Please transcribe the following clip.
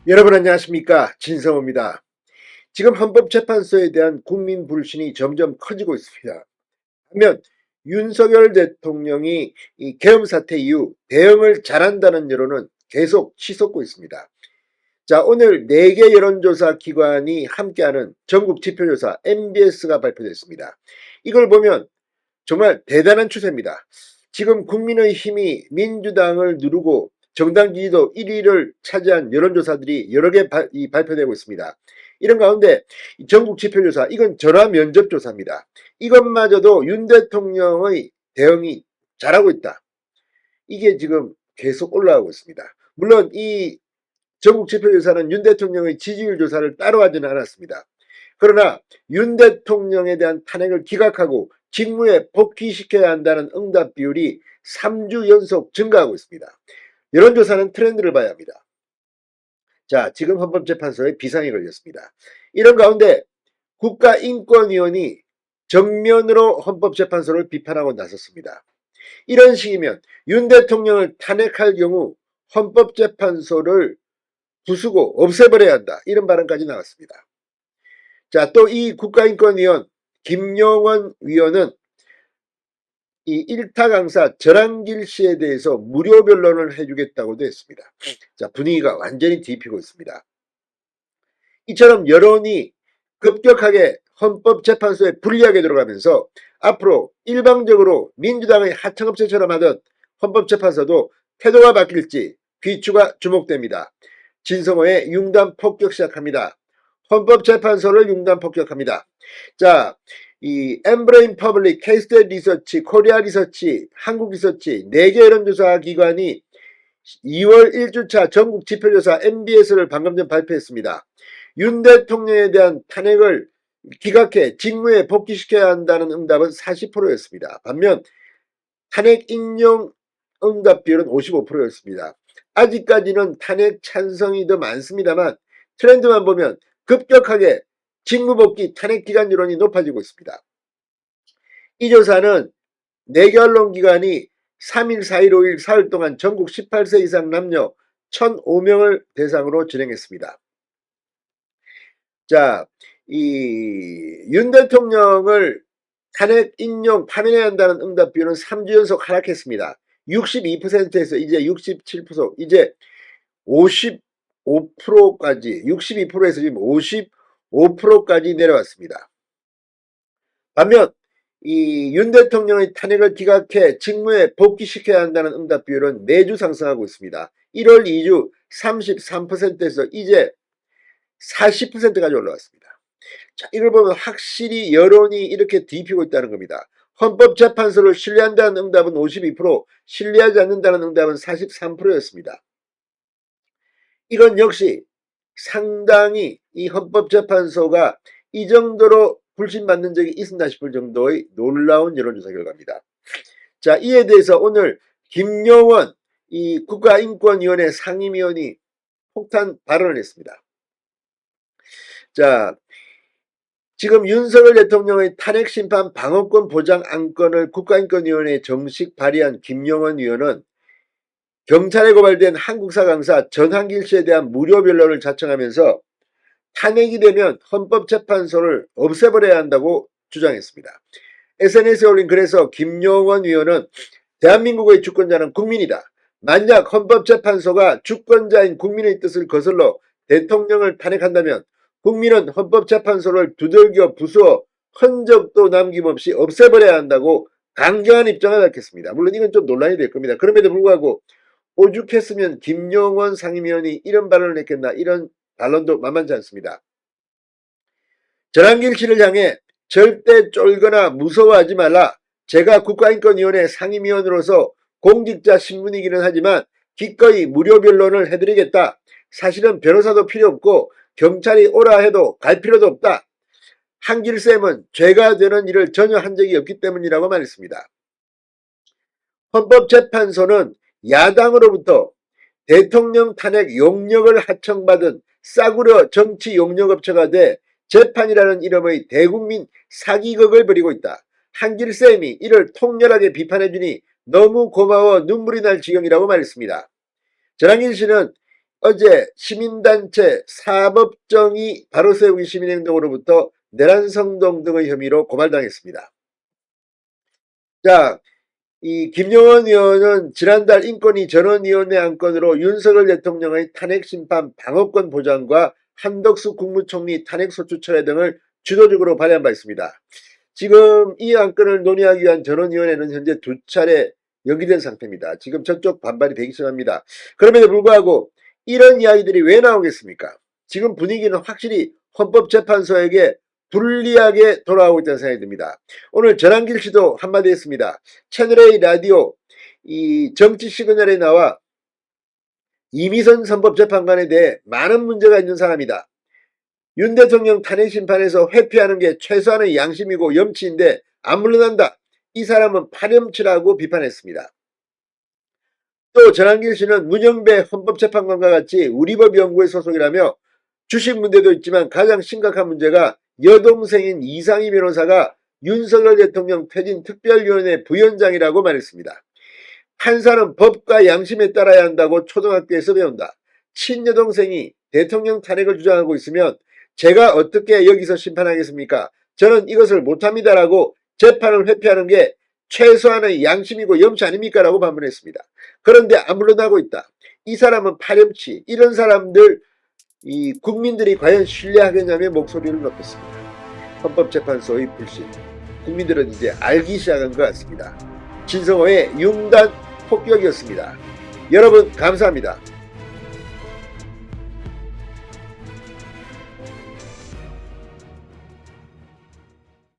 여러분 안녕하십니까, 진성호입니다. 지금 헌법재판소에 대한 국민 불신이 점점 커지고 있습니다. 반면 윤석열 대통령이 이 계엄 사태 이후 대응을 잘한다는 여론은 계속 치솟고 있습니다. 자, 오늘 4개 여론조사 기관이 함께하는 전국 지표조사 MBS가 발표됐습니다. 이걸 보면 정말 대단한 추세입니다. 지금 국민의힘이 민주당을 누르고 정당 지지도 1위를 차지한 여론조사들이 여러 개 발표되고 있습니다. 이런 가운데 전국 지표조사, 이건 전화 면접조사입니다. 이것마저도 윤 대통령의 대응이 잘하고 있다, 이게 지금 계속 올라가고 있습니다. 물론 이 전국 지표조사는 윤 대통령의 지지율 조사를 따로 하지는 않았습니다. 그러나 윤 대통령에 대한 탄핵을 기각하고 직무에 복귀시켜야 한다는 응답 비율이 3주 연속 증가하고 있습니다. 여론조사는 트렌드를 봐야 합니다. 자, 지금 헌법재판소에 비상이 걸렸습니다. 이런 가운데 국가인권위원회 정면으로 헌법재판소를 비판하고 나섰습니다. 이런 식이면 윤 대통령을 탄핵할 경우 헌법재판소를 부수고 없애버려야 한다, 이런 발언까지 나왔습니다. 자, 또 이 국가인권위원 김용원 위원은 이 일타 강사 전한길 씨에 대해서 무료 변론을 해주겠다고도 했습니다. 자, 분위기가 완전히 뒤피고 있습니다. 이처럼 여론이 급격하게 헌법재판소에 불리하게 들어가면서 앞으로 일방적으로 민주당의 하청업체처럼 하던 헌법재판소도 태도가 바뀔지 귀추가 주목됩니다. 진성호의 융단 폭격 시작합니다. 헌법재판소를 융단 폭격합니다. 자, 이 엠브레인 퍼블릭, 케이스댓 리서치, 코리아 리서치, 한국 리서치 4개 여론조사 기관이 2월 1주차 전국 지표조사 MBS를 방금 전 발표했습니다. 윤 대통령에 대한 탄핵을 기각해 직무에 복귀시켜야 한다는 응답은 40%였습니다. 반면 탄핵 인용 응답 비율은 55%였습니다. 아직까지는 탄핵 찬성이 더 많습니다만 트렌드만 보면 급격하게 직무복귀 탄핵 기간 여론이 높아지고 있습니다. 이 조사는 4개 언론기관이 3일, 4일, 5일, 4일 동안 전국 18세 이상 남녀 1,005명을 대상으로 진행했습니다. 자, 이 윤 대통령을 탄핵 인용 파면해야 한다는 응답 비율은 3주 연속 하락했습니다. 62%에서 이제 67%, 이제 55%까지, 62%에서 지금 55%까지 내려왔습니다. 반면 이 윤 대통령의 탄핵을 기각해 직무에 복귀시켜야 한다는 응답 비율은 매주 상승하고 있습니다. 1월 2주 33%에서 이제 40%까지 올라왔습니다. 자, 이걸 보면 확실히 여론이 이렇게 뒤피고 있다는 겁니다. 헌법재판소를 신뢰한다는 응답은 52%, 신뢰하지 않는다는 응답은 43%였습니다. 이건 역시 상당히 이 헌법재판소가 이 정도로 불신받는 적이 있었나 싶을 정도의 놀라운 여론조사 결과입니다. 자, 이에 대해서 오늘 김용원 이 국가인권위원회 상임위원이 폭탄 발언을 했습니다. 자, 지금 윤석열 대통령의 탄핵심판 방어권 보장 안건을 국가인권위원회에 정식 발의한 김용원 위원은 경찰에 고발된 한국사 강사 전한길 씨에 대한 무료 변론을 자청하면서 탄핵이 되면 헌법재판소를 없애버려야 한다고 주장했습니다. SNS에 올린 글에서 김용원 위원은 대한민국의 주권자는 국민이다. 만약 헌법재판소가 주권자인 국민의 뜻을 거슬러 대통령을 탄핵한다면 국민은 헌법재판소를 두들겨 부수어 흔적도 남김없이 없애버려야 한다고 강경한 입장을 밝혔습니다. 물론 이건 좀 논란이 될 겁니다. 그럼에도 불구하고 오죽했으면 김용원 상임위원이 이런 발언을 했겠나, 이런 반론도 만만치 않습니다. 전한길 씨를 향해 절대 쫄거나 무서워하지 말라. 제가 국가인권위원회 상임위원으로서 공직자 신분이기는 하지만 기꺼이 무료 변론을 해드리겠다. 사실은 변호사도 필요 없고 경찰이 오라 해도 갈 필요도 없다. 한길쌤은 죄가 되는 일을 전혀 한 적이 없기 때문이라고 말했습니다. 헌법재판소는 야당으로부터 대통령 탄핵 용역을 하청받은 싸구려 정치 용역업체가 돼 재판이라는 이름의 대국민 사기극을 벌이고 있다. 한길쌤이 이를 통렬하게 비판해주니 너무 고마워 눈물이 날 지경이라고 말했습니다. 전한길 씨는 어제 시민단체 사법정의 바로세우기 시민행동으로부터 내란성동 등의 혐의로 고발당했습니다. 자, 이 김용원 의원은 지난달 인권위 전원위원회 안건으로 윤석열 대통령의 탄핵심판 방어권 보장과 한덕수 국무총리 탄핵소추 철회 등을 주도적으로 발의한 바 있습니다. 지금 이 안건을 논의하기 위한 전원위원회는 현재 2차례 연기된 상태입니다. 지금 저쪽 반발이 되기 시작합니다. 그럼에도 불구하고 이런 이야기들이 왜 나오겠습니까? 지금 분위기는 확실히 헌법재판소에게 불리하게 돌아오고 있다는 생각이 듭니다. 오늘 전한길 씨도 한마디 했습니다. 채널A 라디오 이 정치 시그널에 나와 이미선 선법재판관에 대해 많은 문제가 있는 사람이다. 윤 대통령 탄핵심판에서 회피하는 게 최소한의 양심이고 염치인데 안 물러난다. 이 사람은 파렴치라고 비판했습니다. 또 전한길 씨는 문영배 헌법재판관과 같이 우리법연구회 소속이라며 주식 문제도 있지만 가장 심각한 문제가 여동생인 이상희 변호사가 윤석열 대통령 퇴진 특별위원회 부위원장이라고 말했습니다. 판사는 법과 양심에 따라야 한다고 초등학교에서 배운다. 친여동생이 대통령 탄핵을 주장하고 있으면 제가 어떻게 여기서 심판하겠습니까? 저는 이것을 못합니다라고 재판을 회피하는 게 최소한의 양심이고 염치 아닙니까? 라고 반문했습니다. 그런데 안 물러나고 있다. 이 사람은 파렴치. 이런 사람들 이 국민들이 과연 신뢰하겠냐며 목소리를 높였습니다. 헌법재판소의 불신. 국민들은 이제 알기 시작한 것 같습니다. 진성호의 융단 폭격이었습니다. 여러분 감사합니다.